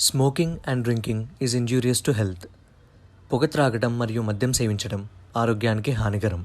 Smoking and drinking is injurious to health. పొగ త్రాగడం మరియు మద్యం సేవించడం ఆరోగ్యానికి హానికరం.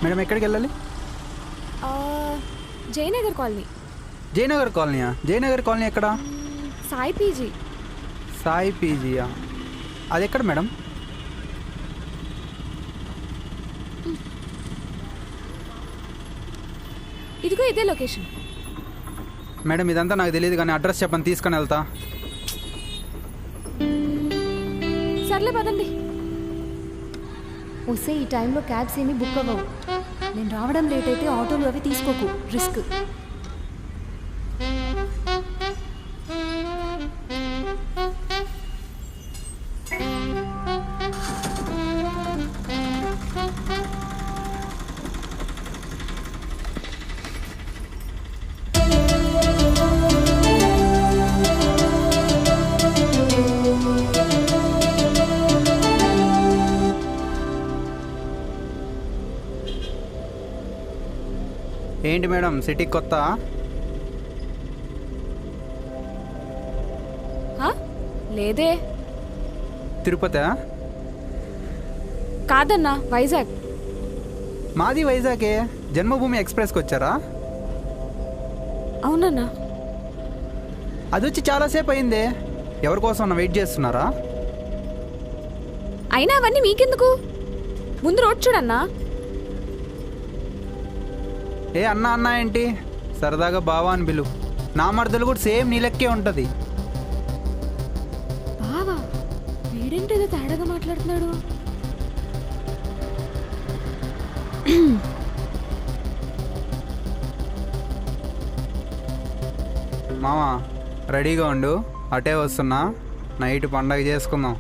మేడం ఎక్కడికి వెళ్ళాలి? జయనగర్ కాలనీ. జయనగర్ కాలనీయా? జయనగర్ కాలనీ ఎక్కడ? సాయి పీజీ. సాయి పీజీయా? అది ఎక్కడ మేడం? ఇదిగో ఇదే లొకేషన్. మేడం ఇదంతా నాకు తెలియదు కానీ అడ్రస్ చెప్పని తీసుకొని వెళ్తా. సర్లే పదండి. వస్తే ఈ టైంలో క్యాబ్స్ ఏమీ బుక్ అవ్వవు. నేను రావడం లేట్ అయితే ఆటోలు అవి తీసుకోకు, రిస్క్. ఏంటి మేడం సిటీ కొత్త? లేదే. తిరుపతి? కాదన్నా, వైజాగ్. మాది వైజాగే. జన్మభూమి ఎక్స్ప్రెస్కి వచ్చారా? అవునన్నా. అది వచ్చి చాలాసేపు అయిందే. ఎవరి కోసం వెయిట్ చేస్తున్నారా? అయినా అవన్నీ మీకెందుకు? ముందు రోడ్ చూడన్నా. ఏ అన్నా అన్నా ఏంటి? సరదాగా బావా అని పిలు. నా మరదలు కూడా సేమ్ నీ లెక్కే ఉంటుంది. బావా? వీడేంటి ఏదో తేడాగా మాట్లాడుతున్నాడు. మామా రెడీగా ఉండు, అటే వస్తున్నా. నైట్ పండగ చేసుకుందాం.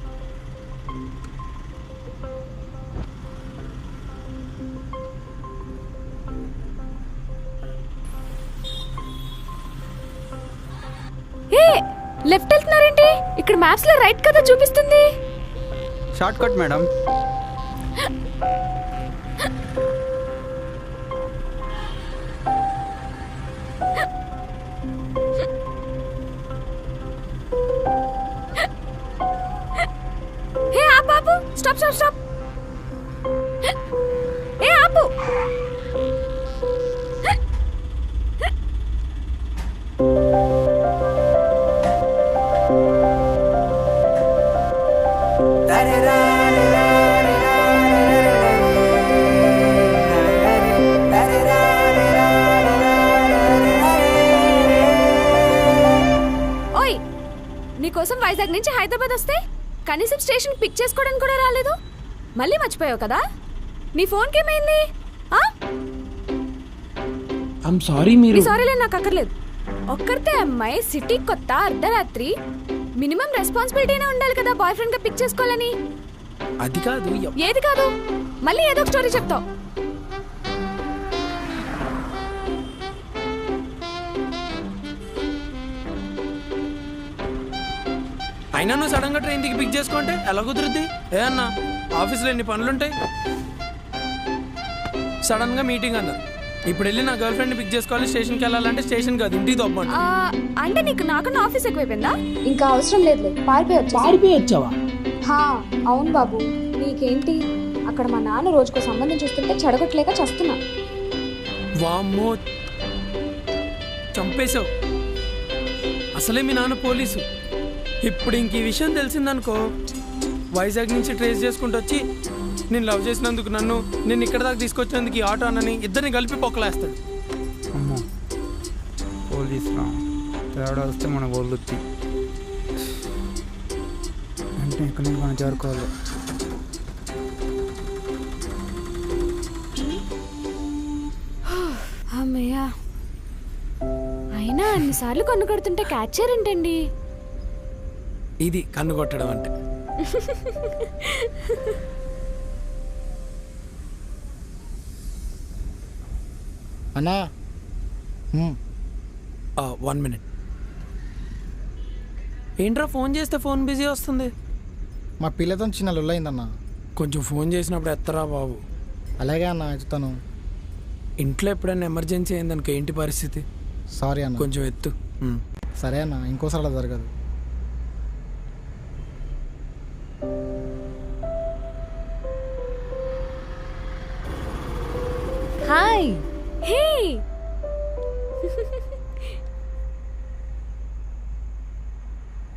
లెఫ్ట్ వెళ్తున్నారేంటి? ఇక్కడ మ్యాప్స్ లో రైట్ కదా చూపిస్తుంది. Short cut madam. హే ఆపు ఆపు, స్టాప్ స్టాప్ స్టాప్. హే ఆపు. ఓయ్, నీకోసం వైజాగ్ నుంచి హైదరాబాద్ వస్తే కనీసం స్టేషన్ పిక్ చేసుకోవడానికి కూడా రాలేదు. మళ్ళీ మర్చిపోయావు కదా? నీ ఫోన్కి ఏమైంది? సారీలే, నాకు అక్కర్లేదు. ఒక్కరితే అమ్మాయి, సిటీ కొత్త, అర్ధరాత్రి. మినిమం రెస్పాన్సిబిలిటీనే ఉండాలి కదా బాయ్ ఫ్రెండ్ గా పిక్ చేసుకోవాలని. అది కాదు. ఏది కాదు? మళ్ళీ ఏదో ఒక స్టోరీ చెప్తావు. అయినా నువ్వు సడన్గా ట్రైన్ దిగి పిక్ చేసుకుంటే ఎలా కుదురుద్ది? ఏ అన్నా ఆఫీస్లో ఎన్ని పనులుంటాయి. సడన్గా మీటింగ్ అన్నారు. ఇప్పుడు వెళ్ళి నా గర్ల్ ఫ్రెండ్ని పిక్ చేసుకోవాలి, స్టేషన్కి వెళ్ళాలంటే స్టేషన్ కాదు ఇంటికి తప్పండి. అంటే నీకు నాకన్నా ఆఫీస్ ఎక్కువైపోయిందా? ఇంకా అవసరం లేదులే, పారిపోయి వచ్చావా? అవును బాబు, నీకేంటి అక్కడ మా నాన్న రోజుకో సంబంధం చూస్తుంటే చెడగొట్టలేక చస్తున్నా. వామ్మో, చంపేశావు. అసలే మీ నాన్న పోలీసు. ఇప్పుడు ఇంక ఈ విషయం తెలిసిందనుకో, వైజాగ్ నుంచి ట్రేస్ చేసుకుంటూ వచ్చి నేను లవ్ చేసినందుకు నిన్ను ఇక్కడ దాకా తీసుకొచ్చినందుకు ఈ ఆటో అన్నని ఇద్దరిని కలిపి పొక్కలేస్తాడు. అమ్మో పోలీసురా, తేడా వస్తే మన ఒళ్ళుత్తి అంటే ఇక్కడ నుంచి మనం చేరుకోవాలి. అమ్మయ్యా, అయినా అన్నిసార్లు కన్ను కడుతుంటే క్యాచ్ చేయరేంటండి? ఇది కన్ను కొట్టడం అంటే. అన్నా 1 minute. ఏంట్రా ఫోన్ చేస్తే ఫోన్ బిజీ వస్తుంది? మా పిల్లతో చిన్న లొల్లయిందన్నా. కొంచెం ఫోన్ చేసినప్పుడు ఎత్తరా బాబు. అలాగే అన్న, ఎత్తుతాను. ఇంట్లో ఎప్పుడైనా ఎమర్జెన్సీ అయిందనుకో ఏంటి పరిస్థితి? సారీ అన్న. కొంచెం ఎత్తు. సరే అన్న, ఇంకోసారి అలా జరగదు. హాయ్. హే,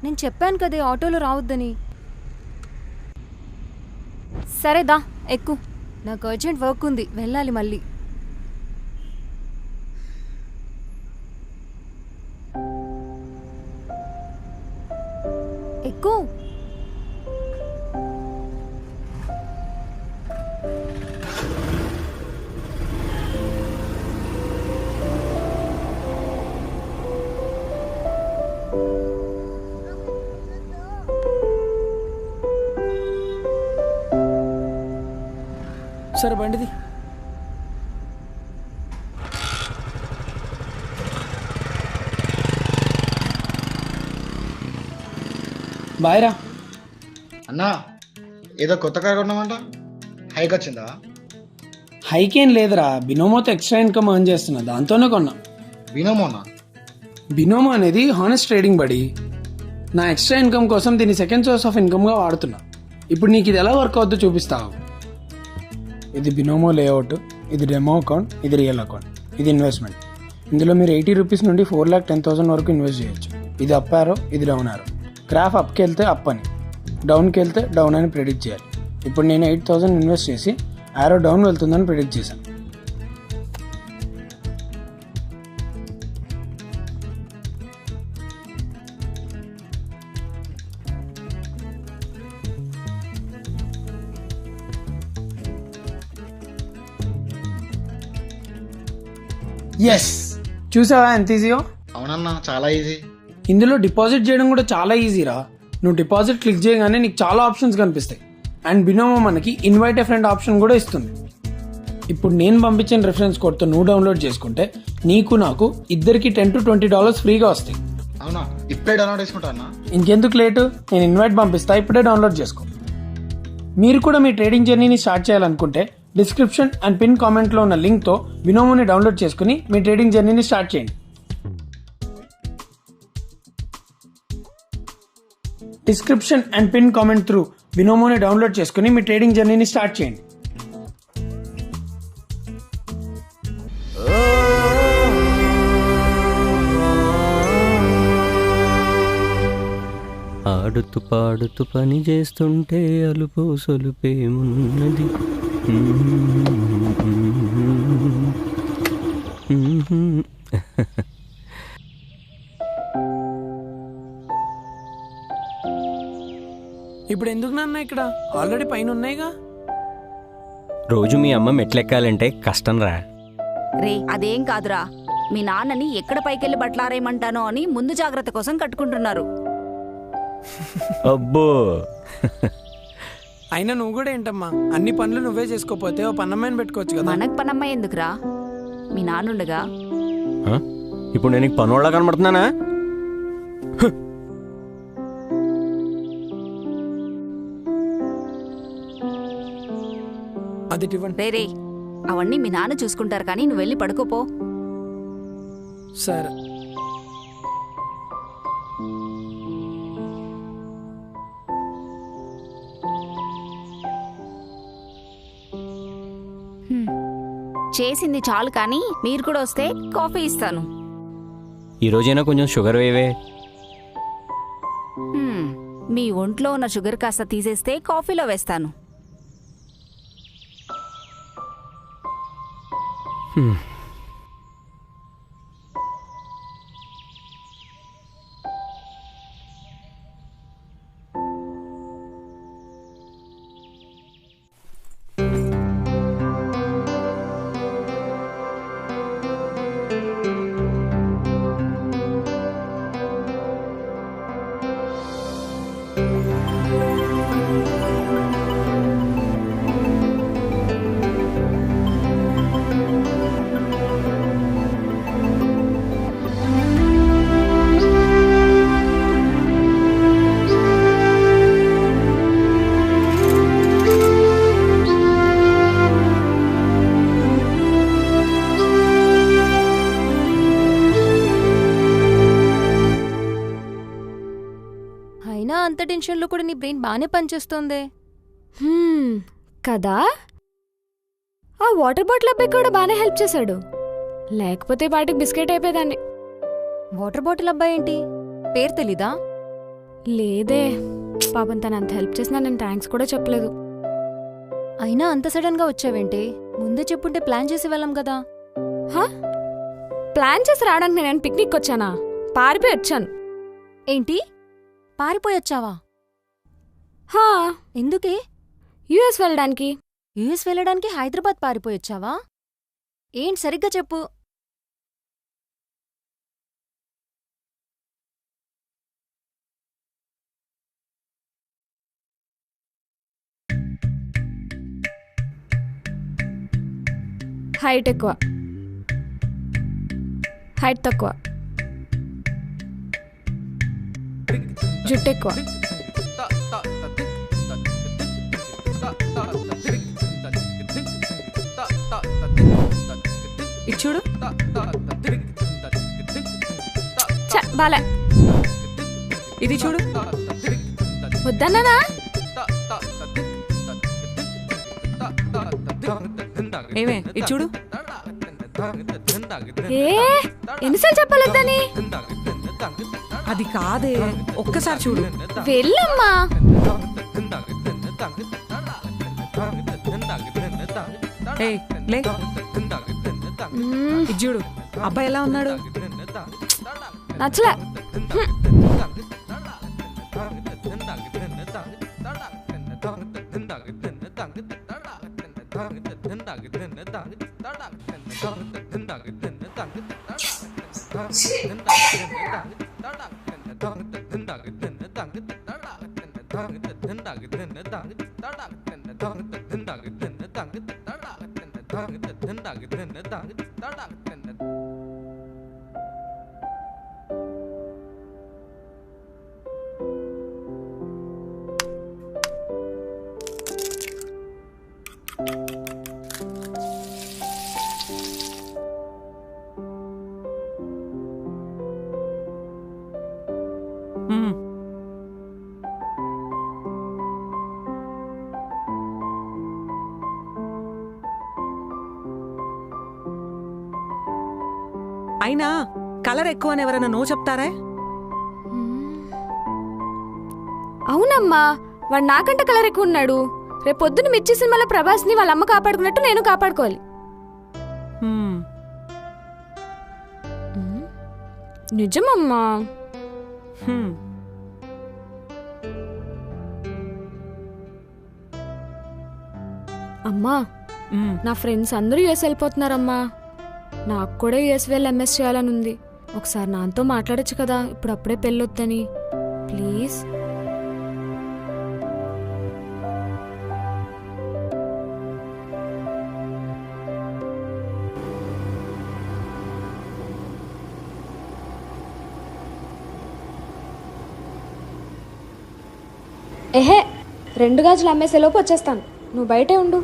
నేను చెప్పాను కదే ఆటోలో రావద్దని. సరేదా ఎక్కు, నాకు అర్జెంట్ వర్క్ ఉంది, వెళ్ళాలి మళ్ళీ. ఎక్కు. సరే బండిది. బాయ్రా. అన్నా, ఏదో కొత్త కార్ కొన్నామంట, హైక్ వచ్చిందా? హైక్ ఏం లేదురా, బినోమోతో ఎక్స్ట్రా ఇన్కమ్ ఎర్న్ చేస్తున్నా, దాంతోనే కొన్నా. వినోమోనా? బినోమో అనేది హానెస్ట్ ట్రేడింగ్ బడి. నా ఎక్స్ట్రా ఇన్కమ్ కోసం దీన్ని సెకండ్ సోర్స్ ఆఫ్ ఇన్కమ్గా వాడుతున్నా. ఇప్పుడు నీకు ఇది ఎలా వర్క్ అవుతుందో చూపిస్తావు. ఇది బినోమో లేఅవుట్, ఇది డెమో అకౌంట్, ఇది రియల్ అకౌంట్, ఇది ఇన్వెస్ట్మెంట్. ఇందులో మీరు 80 రూపీస్ నుండి 4,10,000 వరకు ఇన్వెస్ట్ చేయొచ్చు. ఇది అప్ ఆరో, ఇది డౌన్ ఆరో. గ్రాఫ్ అప్కి వెళ్తే అప్ అని, డౌన్కి వెళ్తే డౌన్ అని ప్రెడిక్ట్ చేయాలి. ఇప్పుడు నేను 8,000 ఇన్వెస్ట్ చేసి ఆరో డౌన్ వెళ్తుందని ప్రెడిక్ట్ చేశాను. ఎస్, చూసావా ఎంత ఈజీయో? అవునన్నా, చాలా ఈజీ. ఇందులో డిపాజిట్ చేయడం కూడా చాలా ఈజీరా. నువ్వు డిపాజిట్ క్లిక్ చేయగానే నీకు చాలా ఆప్షన్స్ కనిపిస్తాయి. అండ్ బినోమో మనకి ఇన్వైట్ ఎ ఫ్రెండ్ ఆప్షన్ కూడా ఇస్తుంది. ఇప్పుడు నేను పంపించిన రెఫరెన్స్ కోడ్తో నువ్వు డౌన్లోడ్ చేసుకుంటే నీకు నాకు ఇద్దరికి $10 to $20 ఫ్రీగా వస్తాయి. అవునా? ఇప్పుడే డౌన్లోడ్ చేసుకుంటా అన్నా. ఇంకెందుకు లేటు, నేను ఇన్వైట్ పంపిస్తా, ఇప్పుడే డౌన్లోడ్ చేసుకో. మీరు కూడా మీ ట్రేడింగ్ జర్నీని స్టార్ట్ చేయాలనుకుంటే డిస్క్రిప్షన్ అండ్ పిన్ కామెంట్లో ఉన్న లింక్తో బినోమోని డౌన్లోడ్ చేసుకుని మీ ట్రేడింగ్ జర్నీని స్టార్ట్ చేయండి. Description and pin comment through బినోమోని డౌన్లోడ్ చేసుకుని మీ ట్రేడింగ్ జర్నీని స్టార్ట్ చేయండి. ఆడుతూ పాడుతూ పని చేస్తుంటే అలుపు సొలుపేమున్నది. ఇప్పుడు ఎందుకు నాన్న ఇక్కడ, ఆల్రెడీ పైన ఉన్నాయిగా. రోజు మీ అమ్మ మెట్లెక్కాలంటే కష్టం రా. రే అదేం కాదురా, మీ నాన్నని ఎక్కడ పైకెళ్ళి బట్టలారేయమంటానో అని ముందు జాగ్రత్త కోసం కట్టుకుంటున్నారు. అబ్బో, అయినా నువ్వు కూడా ఏంటమ్మా, అన్ని పనులు నువ్వే చేసుకోపోతే ఓ పన్నమ్మాయిని పెట్టుకోవచ్చు కదా. మనకు పనమ్మాయి ఎందుకురా, మీ నాన్నుండగా. ఇప్పుడు నేను నీకు పనోళ్ళ కనబడుతున్నానా? అది ఇవ్వండి. రే అవన్నీ మీ నాన్న చూసుకుంటారు కానీ నువ్వు వెళ్ళి పడుకోపో. సరే. చేసింది చాలు కానీ మీరు కూడా వస్తే కాఫీ ఇస్తాను. ఈ రోజైనా కొంచెం షుగర్ వేవే. మీ ఒంట్లో ఉన్న షుగర్ కాస్త తీసేస్తే కాఫీలో వేస్తాను. అయినా అంత టెన్షన్లో కూడా నీ బ్రెయిన్ బాగానే పనిచేస్తోంది కదా. ఆ వాటర్ బాటిల్ అబ్బాయి కూడా బాగానే హెల్ప్ చేశాడు, లేకపోతే వాటికి బిస్కెట్ అయిపోయేదాన్ని. వాటర్ బాటిల్ అబ్బాయి ఏంటి, పేరు తెలీదా? లేదే, పాపం తను అంత హెల్ప్ చేసినా నేను థ్యాంక్స్ కూడా చెప్పలేదు. అయినా అంత సడన్గా వచ్చావేంటి, ముందే చెప్పుంటే ప్లాన్ చేసి వెళ్ళాం కదా. ప్లాన్ చేసి రావడానికి నేను పిక్నిక్ వచ్చానా? పారిపోయి వచ్చాను. ఏంటి, పారిపోయొచ్చావా? ఎందుకే? యుఎస్ వెళ్ళడానికి. యుఎస్ వెళ్ళడానికి హైదరాబాద్ పారిపోయొచ్చావా? ఏంటి సరిగ్గా చెప్పు. హైట్ ఎక్కువ, హైట్ తక్కువ, జుట్టు ఎక్కువ. చూడు బాలే, ఇది చూడు. వద్దన్నానా? ఏమే ఇది చూడు. ఎన్నిసార్లు చెప్పాలొద్దని? అది కాదే, ఒక్కసారి చూడు. వెళ్ళమ్మా. లే ఇది చూడు, అబ్బాయి ఎలా ఉన్నాడు? నచ్చలే. అయినా కలర్ ఎక్కువ అని ఎవరైనా నో చెప్తారా? అవునమ్మా, వాడు నాకంటే కలర్ ఎక్కువ ఉన్నాడు. రేపు పొద్దున్న మిర్చి సినిమాలో ప్రభాస్ని వాళ్ళ అమ్మ కాపాడుకున్నట్టు నేను కాపాడుకోవాలి. నిజమమ్మా. అమ్మా, నా ఫ్రెండ్స్ అందరూ యుఎస్ వెళ్ళిపోతున్నారమ్మా. నాకు కూడా యుఎస్ వెళ్ళి ఎంఎస్ చేయాలని ఉంది. ఒకసారి నాతో మాట్లాడచ్చు కదా, ఇప్పుడు అప్పుడే పెళ్ళొద్దని. ప్లీజ్. ఎహే 2 గాజులు అమ్మేసేలోపు వచ్చేస్తాను, నువ్వు బయటే ఉండు.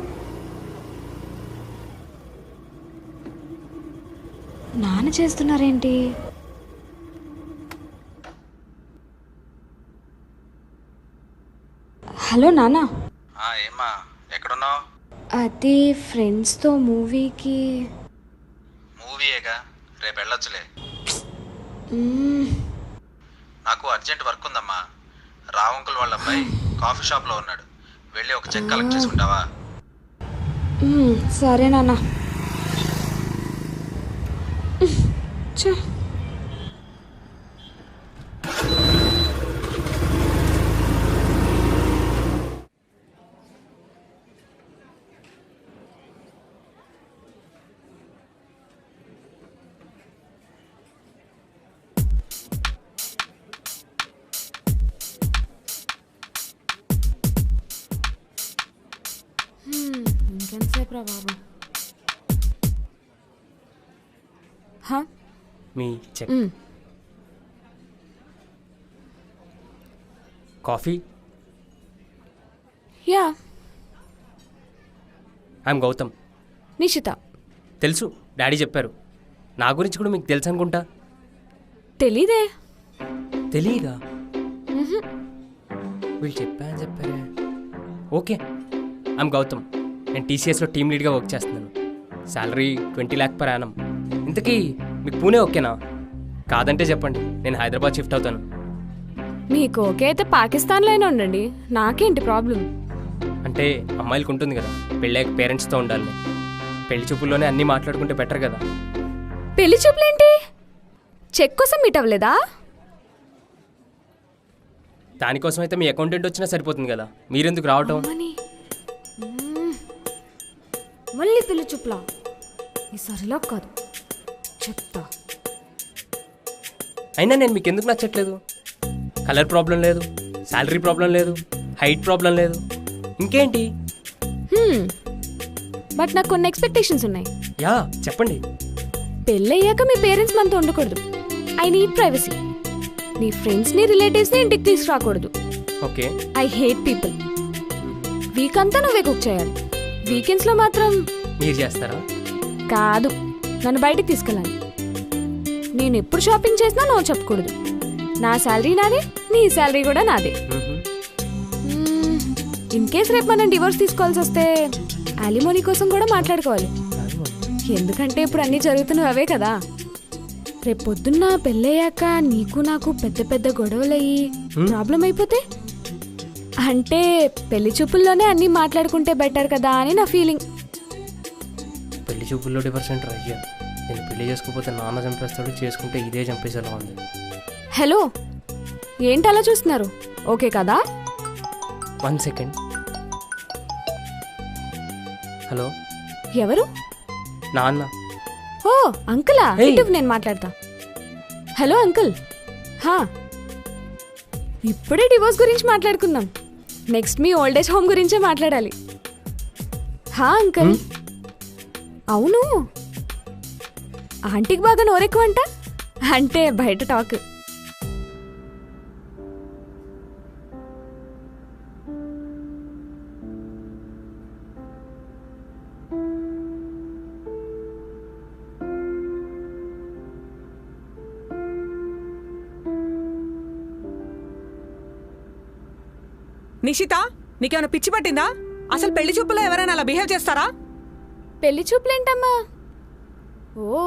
నాన్న చేస్తున్నారేంటి? హలో నాన్న. ఏమ్మా ఎక్కడున్నావు? అది ఫ్రెండ్స్తో మూవీకి. మూవీయేగా, రేపు వెళ్ళొచ్చులే. నాకు అర్జెంట్ వర్క్ ఉందమ్మా. రావు అంకుల్ వాళ్ళ అబ్బాయి కాఫీ షాప్లో ఉన్నాడు, వెళ్ళి ఒక చెక్ కలెక్ట్ చేసుకుంటావా? సరే నాన్న. ఇంకెంతసేపు రా బాబు. మీ check. Coffee. Yeah. I'm Gautam. Nishita. తెలుసు, డాడీ చెప్పారు. నా గురించి కూడా మీకు తెలుసు అనుకుంటా. తెలీదే. తెలీదా? వీళ్ళు చెప్పారే. Okay, I'm Gautam. నేను టీసీఎస్లో టీమ్ లీడ్గా వర్క్ చేస్తున్నాను. Salary 20 lakh per annum. ఇంతకీ మీకు పూణే ఓకేనా? కాదంటే చెప్పండి, నేను హైదరాబాద్ షిఫ్ట్ అవుతాను. మీకు ఓకే అయితే పాకిస్తాన్లోనే ఉండండి, నాకేంటి ప్రాబ్లం? అంటే అమ్మాయిలకు ఉంటుంది కదా, పెళ్ళాక పేరెంట్స్తో ఉండాలి. పెళ్లి చూపుల్లోనే అన్నీ మాట్లాడుకుంటే బెటర్ కదా. పెళ్లి చూపులేంటి? చెక్ కోసం మీట్ అవ్వలేదా? దానికోసం అయితే మీ అకౌంటెంట్ వచ్చినా సరిపోతుంది కదా, మీరెందుకు రావటం? మళ్ళీ పెళ్లి చూపులా? ఈ సరిలో కాదు, చెప్తా. అయినా నేను మీకు ఎందుకు నచ్చట్లేదు? కలర్ ప్రాబ్లం లేదు, శాలరీ ప్రాబ్లం లేదు, హైట్ ప్రాబ్లం లేదు, ఇంకేంటి? బట్ నాకు కొన్ని ఎక్స్పెక్టేషన్స్ ఉన్నాయి. యా, చెప్పండి. పెళ్ళయ్యాక మీ పేరెంట్స్ మనతో ఉండకూడదు. I need privacy. నీ ఫ్రెండ్స్ని రిలేటివ్స్ని ఇంటికి తీసుకురాకూడదు. Okay. I hate people. Week అంతా నువ్వే కుక్ చేయాలి. వీకెండ్స్లో మాత్రం మీరు చేస్తారా? కాదు, నన్ను బయటికి తీసుకెళ్ళాలి. నేను ఎప్పుడు షాపింగ్ చేసినా నువ్వు చెప్పకూడదు. నా శాలరీ నాదే, నీ శాలరీ కూడా నాదే. ఇన్ కేస్ రేపు మనం డివోర్స్ తీసుకోవాల్సి వస్తే అలిమోనీ కోసం కూడా మాట్లాడుకోవాలి. ఎందుకంటే ఇప్పుడు అన్నీ జరుగుతున్నవి అవే కదా. రేపు పొద్దున్న పెళ్ళయ్యాక నీకు నాకు పెద్ద పెద్ద గొడవలయ్యి ప్రాబ్లం అయిపోతే, అంటే పెళ్లి చూపుల్లోనే అన్నీ మాట్లాడుకుంటే బెటర్ కదా అని నా ఫీలింగ్. పెళ్లి చూపుల్లో డివోర్స్ అంటారు? అయ్యా, నేను పెళ్లి చేసుకోకపోతే నాన్న చంపేస్తాడు, చేసుకుంటే ఇదే చంపేసేలా ఉంది. హలో, ఏంటి అలా చూస్తున్నారు? ఓకే కదా? 1 second. హలో, ఎవరు? నాన్న. ఓ అంకులా, నేను మాట్లాడతా. Hello uncle. ఇప్పుడే డివోర్స్ గురించి మాట్లాడుకుందాం. నెక్స్ట్ మీ ఓల్డ్ ఏజ్ హోమ్ గురించే మాట్లాడాలి. అంకుల్. అవును, ఆంటీకి బాగా నోరెక్కువ అంట, అంటే బయట టాక్. నిషిత, నీకేమైనా పిచ్చి పట్టిందా? అసలు పెళ్లి చూపులో ఎవరైనా అలా బిహేవ్ చేస్తారా? పెళ్లి చూపులేంటమ్మా? ఓ,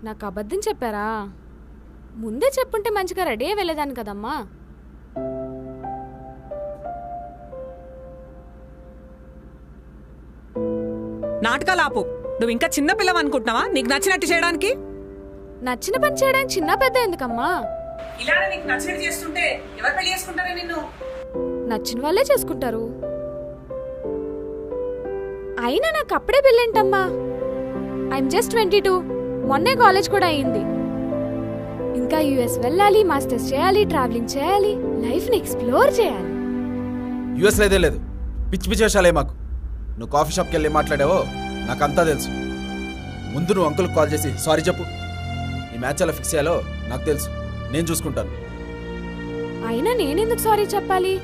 నాకు అబద్ధం చెప్పారా? ముందే చెప్పుంటే మంచిగా రెడీ అయ్యి వెళ్ళేదాన్ని కదమ్మా. నాటకాలు ఆపు. నువ్వు ఇంకా చిన్న పిల్లవనుకుంటున్నావా నీకు నచ్చినట్టు చేయడానికి? నచ్చిన పని చేయడానికి చిన్న పెద్ద ఎందుకమ్మా? ఇలానే నీకు నచ్చినట్టు చేస్తుంటే ఎవరు పెళ్లి చేసుకుంటారే నిన్ను? నచ్చిన వాళ్ళే చేసుకుంటారు. అయినా నాకు అప్పుడే పెళ్ళేంటమ్మా? I'm just 22. మొన్నే కాలేజ్ కూడా అయ్యింది. ఇంకా యుఎస్ వెళ్ళాలి, మాస్టర్స్ చేయాలి, ట్రావెలింగ్ చేయాలి, లైఫ్ని ఎక్స్ప్లోర్ చేయాలి. యుఎస్ లేదే లేదు, పిచ్చి పిచ్చి వేషాలే మాకు. నువ్వు కాఫీ షాప్కి వెళ్ళి మాట్లాడావో నాకంతా తెలుసు. ముందు నువ్వు అంకుల్కి కాల్ చేసి సారీ చెప్పు. ఈ మ్యాచ్ అలా ఫిక్స్ చేయాలో నాకు తెలుసు, నేను చూసుకుంటాను. అయినా నేనెందుకు సారీ చెప్పాలి?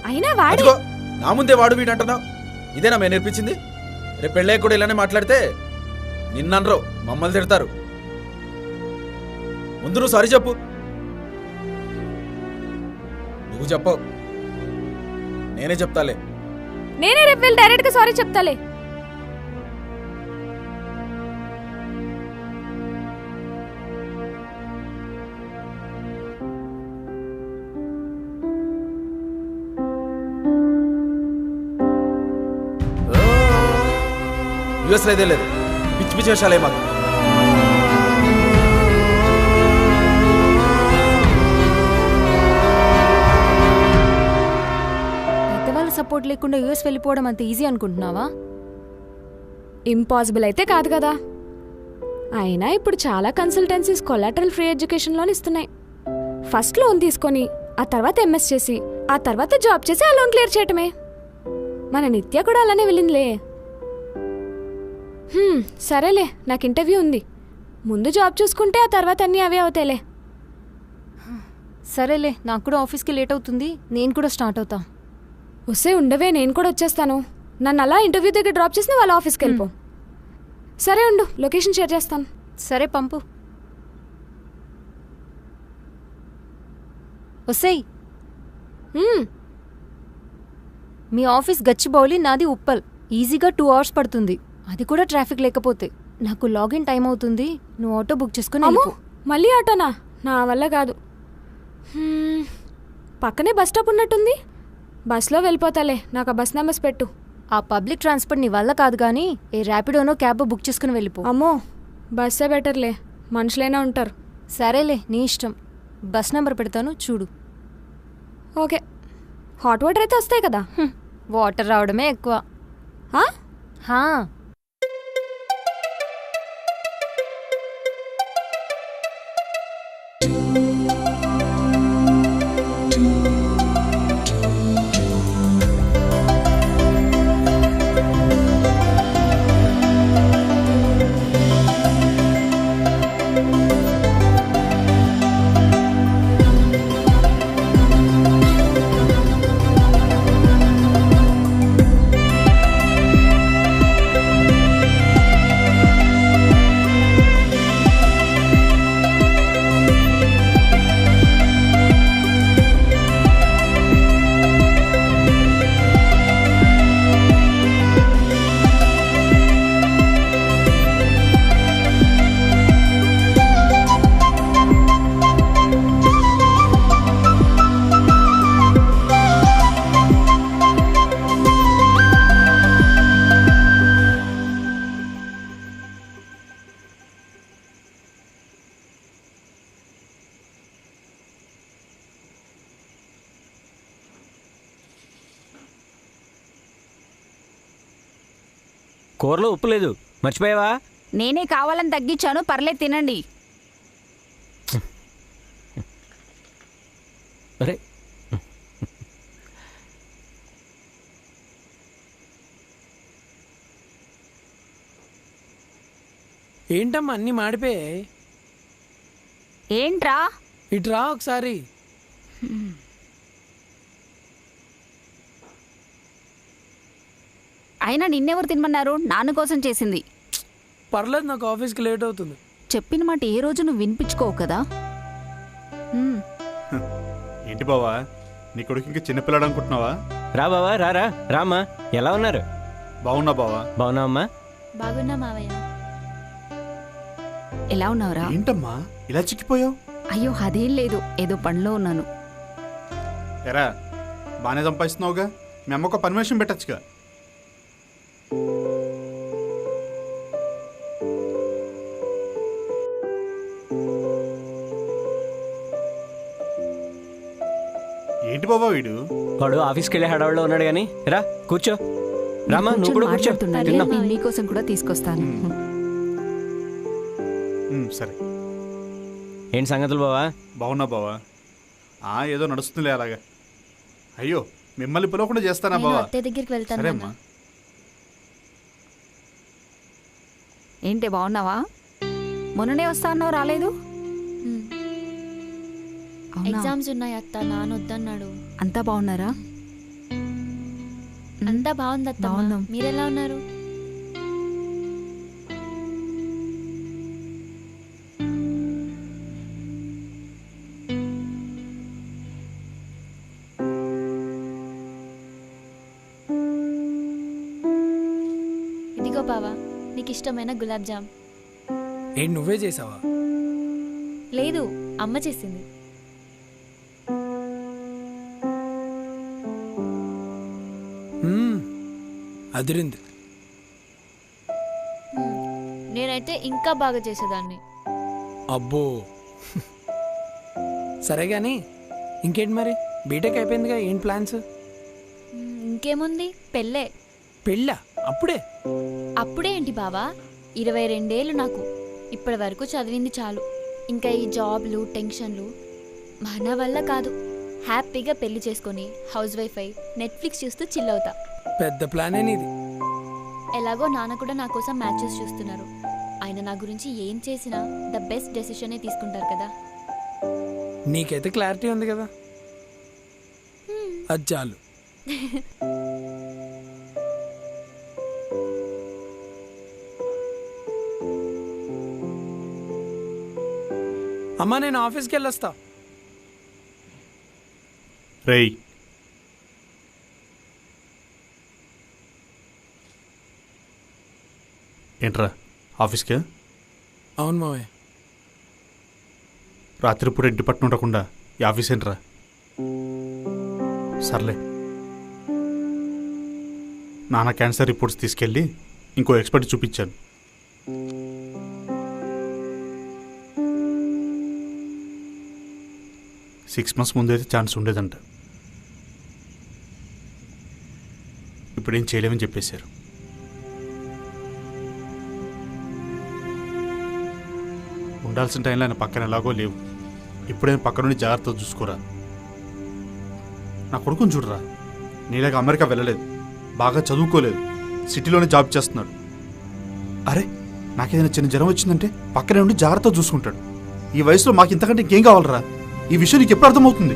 అయినా వాడే అదిగో, నా ముందే వాడు వీడు అంటున్నావు. ఇదేనా మేము నేర్పించింది? రేపు పెళ్ళే కూడా ఇలానే మాట్లాడితే నిన్ననరు, మమ్మల్ని తిడతారు. ముందు నువ్వు సారీ చెప్పు. నువ్వు చెప్పవు, నేనే చెప్తాలే. నేనే రేపు వెళ్ళి డైరెక్ట్ గా సారీ చెప్తాలే. యూఎస్లో ఇదే లేదు, పిచ్చి పిచ్చి వేషాలే మాకు. పెద్దవాళ్ళ సపోర్ట్ లేకుండా యూఎస్ వెళ్ళిపోవడం అంత ఈజీ అనుకుంటున్నావా? ఇంపాసిబుల్ అయితే కాదు కదా. అయినా ఇప్పుడు చాలా కన్సల్టెన్సీస్ కొలాటరల్ ఫ్రీ ఎడ్యుకేషన్లోని ఇస్తున్నాయి. ఫస్ట్ లోన్ తీసుకొని ఆ తర్వాత ఎంఎస్ చేసి ఆ తర్వాత జాబ్ చేసి ఆ లోన్ క్లియర్ చేయటమే. మన నిత్య కూడా అలానే వెళ్ళిందిలే. సరేలే, నాకు ఇంటర్వ్యూ ఉంది. ముందు జాబ్ చూసుకుంటే ఆ తర్వాత అన్నీ అవే అవుతాయిలే. సరేలే, నాకు కూడా ఆఫీస్కి లేట్ అవుతుంది. నేను కూడా స్టార్ట్ అవుతా. వస్తే ఉండవే, నేను కూడా వచ్చేస్తాను. నన్ను అలా ఇంటర్వ్యూ దగ్గర డ్రాప్ చేసిన వాళ్ళ ఆఫీస్కి వెళ్ళిపో. సరే ఉండు, లొకేషన్ షేర్ చేస్తాను. సరే పంపు. వసేయ్, మీ ఆఫీస్ గచ్చిబౌలి, నాది ఉప్పల్. ఈజీగా 2 hours పడుతుంది, అది కూడా ట్రాఫిక్ లేకపోతే. నాకు లాగిన్ టైం అవుతుంది, నువ్వు ఆటో బుక్ చేసుకుని వెళ్ళిపో. మళ్ళీ ఆటోనా? నా వల్ల కాదు. పక్కనే బస్ స్టాప్ ఉన్నట్టుంది, బస్లో వెళ్ళిపోతాలే. నాకు ఆ బస్ నెంబర్స్ పెట్టు. ఆ పబ్లిక్ ట్రాన్స్పోర్ట్ నీ వల్ల కాదు కానీ ఏ ర్యాపిడోనో క్యాబ్ బుక్ చేసుకుని వెళ్ళిపో. అమ్మో, బస్సే బెటర్లే, మనుషులైనా ఉంటారు. సరేలే, నీ ఇష్టం. బస్ నెంబర్ పెడతాను చూడు. ఓకే. హాట్ వాటర్ అయితే వస్తాయి కదా? వాటర్ రావడమే ఎక్కువ. హా, కూరలో ఉప్పు లేదు, మర్చిపోయావా? నేనే కావాలని తగ్గించాను, పర్లేదు తినండి. అరే ఏంటమ్మా అన్నీ మాడిపోయాయి? ఏంట్రా? ఇట్రా ఒకసారి. అయినా నిన్నెవరు తినమన్నారు? నాన్న కోసం చేసింది. పర్లేదు, నాకు ఆఫీస్కి లేట్ అవుతుంది. చెప్పిన మాట ఏ రోజు నువ్వు వినిపించుకోవు కదా. ఏంటి బావా, నీ కొడుకు ఇంకా చిన్నపిల్లాడు అనుకుంటున్నావా? రా బావా, రారా. రామ్మా, ఎలా ఉన్నారు? బాగున్నా బావా. బాగున్నావమ్మా? బాగున్నా మావయ్య. ఎలా ఉన్నావురా? ఏంటమ్మా ఇలా చిక్కిపోయావు? అయ్యో అదేం లేదు, ఏదో పనిలో ఉన్నాను. ఎరా, బాగానే సంపాదిస్తున్నావుగా, మీ అమ్మకు పర్మిషన్ పెట్టచ్చుగా. ఏంటి బాబా వీడు? వాడు ఆఫీస్కి వెళ్ళే హడావుల్లో ఉన్నాడు కానీ రా కూర్చో. రామా, నువ్వు కూడా కూర్చో. నేను నీకోసం కూడా తీసుకొస్తాను. సరే. ఏంటి సంగతులు బావా? బాగున్నా బావా. ఏదో నడుస్తుందిలే అలాగా. అయ్యో, మిమ్మల్ని పిలవకుండా చేస్తానా బావా? దగ్గరికి వెళ్తాను. సరేమ్మా. ఏంటి బాగున్నావా? మొన్ననే వస్తా అన్నావు, రాలేదు. ఎగ్జామ్స్ ఉన్నాయి అత్త, నాన్న వద్దన్నాడు. అంతా బాగున్నారా? అంతా బాగుంది అత్తమ్మ. మీరెలా ఉన్నారు? ఇదిగో బావా, నీకు ఇష్టమైన గులాబ్ జామ్. ఏంటి నువ్వే చేసావా? లేదు, అమ్మ చేసింది. అదిరింది. నేనైతే ఇంకా బాగా చేసేదాన్ని. అబ్బో. సరే కానీ ఇంకేంటి మరి, బీటెక్ అయిపోయిందిగా, ఏం ప్లాన్స్? ఇంకేముంది, పెళ్ళే. పెళ్ళా? అప్పుడే? అప్పుడే ఏంటి బావా, 22 ఏళ్ళు నాకు. ఇప్పటి వరకు చదివింది చాలు. ఇంకా ఈ జాబ్లు టెన్షన్లు మన వల్ల కాదు. హ్యాపీగా పెళ్లి చేసుకొని హౌస్ వైఫ్ అయి నెట్ఫ్లిక్స్ చూస్తూ చిల్ అవుతా. పెద్ద ప్లానే నీది. ఎలాగో నాన్న కూడా నా కోసం మ్యాచెస్ చూస్తున్నారు. ఆయన నా గురించి ఏం చేసినా ద బెస్ట్ డెసిషనే తీసుకుంటారు కదా. నీకైతే క్లారిటీ ఉంది కదా, అది చాలు. అమ్మా, నేను ఆఫీస్కి వెళ్ళొస్తా. రేయ్, ఏంట్రా ఆఫీస్కే? అవును మావయ్య. రాత్రిపూట ఇంటి పట్టున ఉండకుండా ఈ ఆఫీస్ ఏంట్రా? సర్లే, నాన్న క్యాన్సర్ రిపోర్ట్స్ తీసుకెళ్ళి ఇంకో ఎక్స్పర్ట్ చూపించాను. సిక్స్ మంత్స్ ముందైతే ఛాన్స్ ఉండేదంట. ఇప్పుడేం చేయలేమని చెప్పేశారు. ఉండాల్సిన టైంలో ఆయన పక్కన ఎలాగో లేవు. ఇప్పుడేం పక్క నుండి జాగ్రత్తగా చూసుకోరా. నా కొడుకుని చూడరా, నీలాగా అమెరికా వెళ్ళలేదు, బాగా చదువుకోలేదు, సిటీలోనే జాబ్ చేస్తున్నాడు. అరే, నాకేదైనా చిన్న జ్వరం వచ్చిందంటే పక్కనే ఉండి జాగ్రత్తగా చూసుకుంటాడు. ఈ వయసులో మాకు ఇంతకంటే ఇంకేం కావాలరా? ఈ విషయం నీకు ఎప్పుడు అర్థమవుతుంది?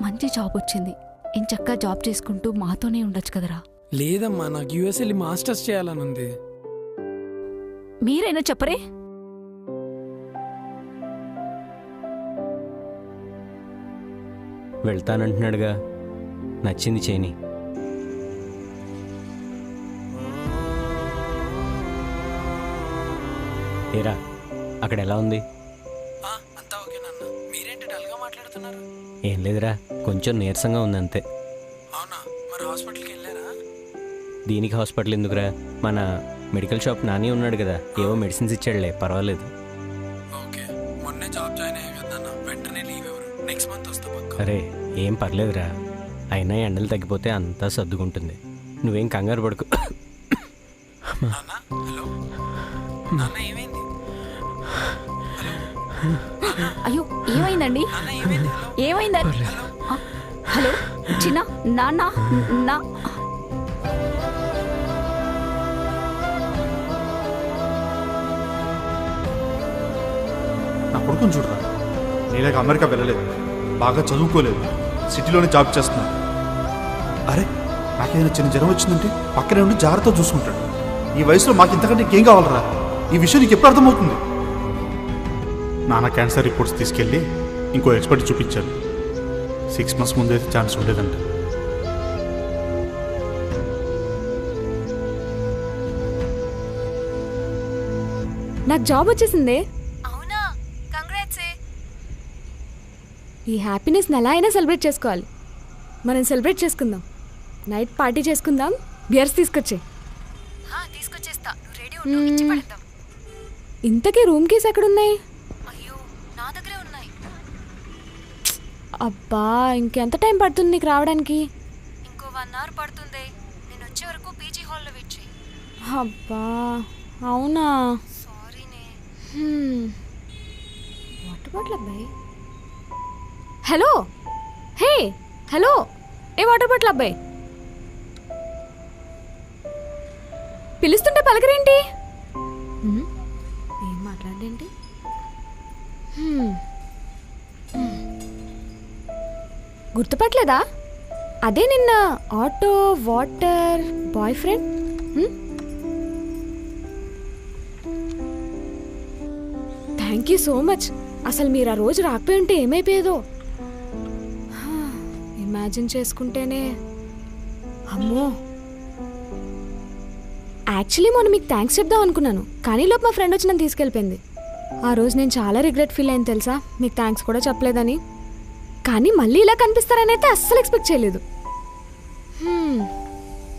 మంచి జాబ్ వచ్చింది, ఇంచక్కా జాబ్ చేసుకుంటూ మాతోనే ఉండొచ్చు కదరా. లేదమ్మా, నాకు యూఎస్ వెళ్ళి మాస్టర్స్ చేయాలని ఉంది. మీరైనా చెప్పరే. వెళ్తానంటున్నాడుగా, నచ్చింది చేయని. ఏరా, అక్కడ ఎలా ఉంది? అంతా ఓకేనన్నా. మీరేంటి డల్గా మాట్లాడుతున్నారు? ఏం లేదురా, కొంచెం నీరసంగా ఉంది అంతే. అవునా, మరి హాస్పిటల్కి వెళ్ళారా? దీనికి హాస్పిటల్ ఎందుకురా, మన మెడికల్ షాప్ నాని ఉన్నాడు కదా, ఏవో మెడిసిన్స్ ఇచ్చాడులే, పర్వాలేదు. ఓకే, మొన్నే జాబ్ జాయిన్ అయ్యా కదా అన్న, వెంటనే లీవ్ ఎవరు, నెక్స్ట్ మంత్ వస్తా పక్క. అరే, ఏం పర్లేదురా, అయినా ఎండలు తగ్గిపోతే అంతా సర్దుకుంటుంది, నువ్వేం కంగారు పడుకో. హలో నాన్న, ఏమైంది? అయ్యో, ఏమైందండి? ఏమైందండి? హలో చిన్న, నాన్న నా కొడుకుని చూడరా, నీలాగా అమెరికా వెళ్ళలేదు, బాగా చదువుకోలేదు, సిటీలోనే జాబ్ చేస్తున్నాడు. అరే, నాకేదైనా చిన్న జ్వరం వచ్చిందంటే పక్కనే ఉండి జాగ్రత్తగా చూసుకుంటాడు. ఈ వయసులో మాకు ఇంతకంటే ఇంకేం కావాలరా? ఈ విషయం నీకు ఎప్పుడు అర్థమవుతుంది? నాన్న క్యాన్సర్ రిపోర్ట్స్ తీసుకెళ్ళి ఇంకో ఎక్స్పర్ట్ చూపించాను. 6 months ముందైతే ఛాన్స్ ఉండేదంట. నాకు జాబ్ వచ్చేసిందే. అవునా, కంగ్రాట్స్. ఈ హ్యాపీనెస్ని ఎలా అయినా సెలబ్రేట్ చేసుకోవాలి. మనం సెలబ్రేట్ చేసుకుందాం. నైట్ పార్టీ చేసుకుందాం, బియర్స్ తీసుకొచ్చే. తీసుకొచ్చేస్తా, నువ్వు రెడీ ఉండు, ఇచ్చి పడేద్దాం. ఇంతకీ రూమ్ కీస్ ఎక్కడున్నాయి? అయ్యో నా దగ్గరే ఉన్నాయి. అబ్బా ఇంకెంత టైం పడుతుంది నీకు రావడానికి? ఇంకో 1 hour పడుతుంది. నేను వచ్చే వరకు పీజీ హాల్లో వెయిట్ చేయి. అబ్బా అవునా? సారీనే. వాటర్ బాటిల్ అబ్బాయి. హలో, హే హలో, ఏ వాటర్ బాటిల్ అబ్బాయి పిలుస్తుంటే పలకరేంటి? ఏం మాట్లాడేంటి? గుర్తుపట్టలేదా? అదే నిన్న auto water boy friend. Thank you so much. అసలు మీరు ఆ రోజు రాకపోయి ఉంటే ఏమైపోయేదో ఇమాజిన్ చేసుకుంటేనే అమ్మో. యాక్చువల్లీ మొన్న మీకు థ్యాంక్స్ చెప్దాం అనుకున్నాను, కానీ లోపు మా ఫ్రెండ్ వచ్చి నన్ను తీసుకెళ్ళిపోయింది. ఆ రోజు నేను చాలా రిగ్రెట్ ఫీల్ అయింది తెలుసా, మీకు థ్యాంక్స్ కూడా చెప్పలేదని. కానీ మళ్ళీ ఇలా కనిపిస్తారని అయితే అస్సలు ఎక్స్పెక్ట్ చేయలేదు.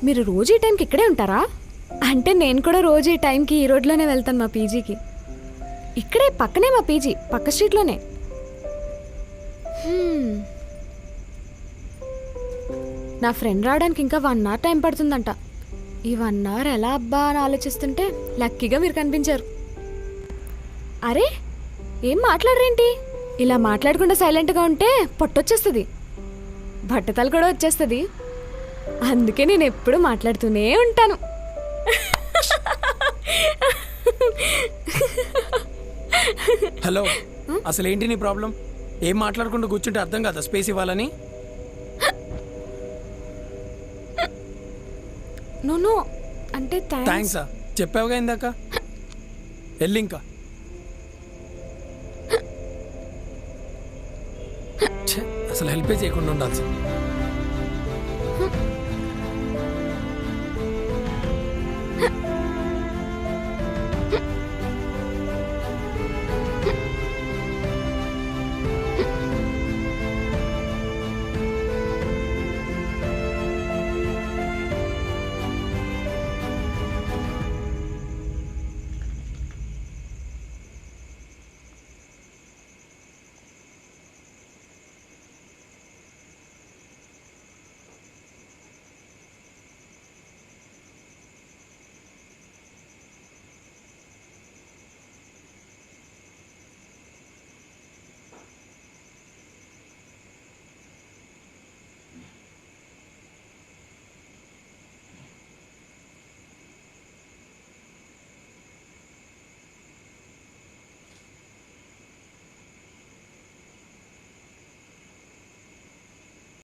మీరు రోజు ఈ టైంకి ఇక్కడే ఉంటారా? అంటే నేను కూడా రోజు ఈ టైంకి ఈ రోడ్లోనే వెళ్తాను మా పీజీకి. ఇక్కడే పక్కనే మా పీజీ, పక్క స్ట్రీట్లోనే. నా ఫ్రెండ్ రావడానికి ఇంకా 1 hour టైం పడుతుందంట. ఈ 1 hour ఎలా అబ్బా అని ఆలోచిస్తుంటే లక్కీగా మీరు కనిపించారు. అరే ఏం మాట్లాడరేంటి? ఇలా మాట్లాడకుండా సైలెంట్గా ఉంటే పొట్టొచ్చేస్తుంది, బట్టతలు కూడా వచ్చేస్తుంది. అందుకే నేను ఎప్పుడు మాట్లాడుతూనే ఉంటాను. హలో, అసలు ఏంటి నీ ప్రాబ్లం? ఏం మాట్లాడకుండా కూర్చుంటే అర్థం కదా స్పేస్ ఇవ్వాలని? నో అంటే థ్యాంక్సా? చెప్పావుగా ఇందాక. వెళ్ళి ఇంకా. అసలు హెల్పే చేయకుండా ఉండాల్సింది.